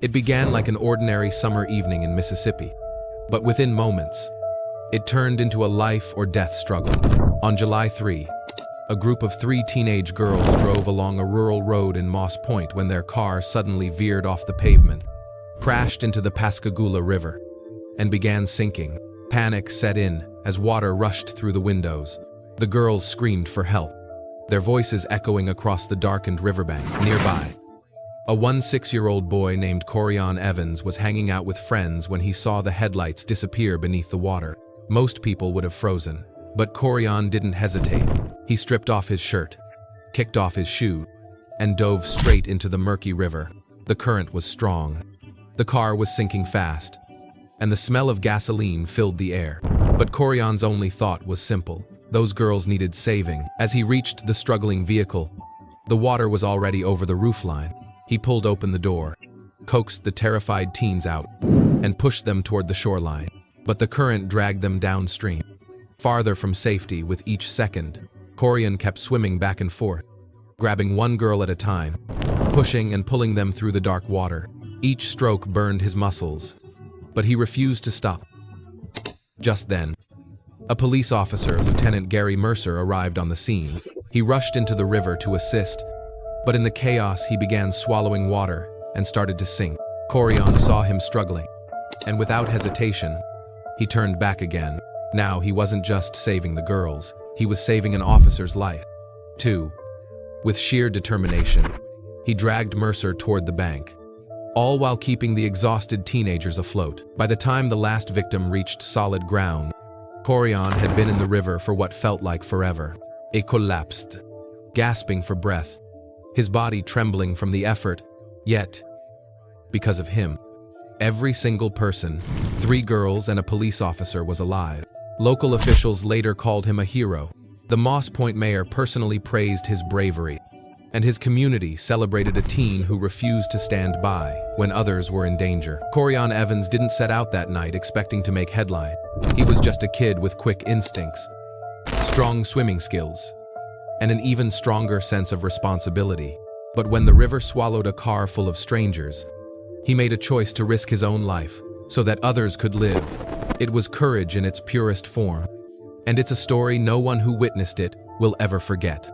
It began like an ordinary summer evening in Mississippi, but within moments, it turned into a life or death struggle. On July 3, a group of 3 teenage girls drove along a rural road in Moss Point when their car suddenly veered off the pavement, crashed into the Pascagoula River, and began sinking. Panic set in as water rushed through the windows. The girls screamed for help, their voices echoing across the darkened riverbank. Nearby, a 16-year-old boy named Corian Evans was hanging out with friends when he saw the headlights disappear beneath the water. Most people would have frozen, but Corian didn't hesitate. He stripped off his shirt, kicked off his shoe, and dove straight into the murky river. The current was strong. The car was sinking fast, and the smell of gasoline filled the air. But Corian's only thought was simple. Those girls needed saving. As he reached the struggling vehicle, the water was already over the roofline. He pulled open the door, coaxed the terrified teens out, and pushed them toward the shoreline. But the current dragged them downstream, farther from safety with each second. Corian kept swimming back and forth, grabbing one girl at a time, pushing and pulling them through the dark water. Each stroke burned his muscles, but he refused to stop. Just then, a police officer, Lieutenant Gary Mercer, arrived on the scene. He rushed into the river to assist, but in the chaos he began swallowing water and started to sink. Corian saw him struggling, and without hesitation, he turned back again. Now he wasn't just saving the girls, he was saving an officer's life, too. With sheer determination, he dragged Mercer toward the bank, all while keeping the exhausted teenagers afloat. By the time the last victim reached solid ground, Corian had been in the river for what felt like forever. He collapsed, gasping for breath, his body trembling from the effort. Yet, because of him, every single person, 3 girls and a police officer, was alive. Local officials later called him a hero. The Moss Point mayor personally praised his bravery, and his community celebrated a teen who refused to stand by when others were in danger. Corian Evans didn't set out that night expecting to make headline. He was just a kid with quick instincts, strong swimming skills, and an even stronger sense of responsibility. But when the river swallowed a car full of strangers, he made a choice to risk his own life so that others could live. It was courage in its purest form, and it's a story no one who witnessed it will ever forget.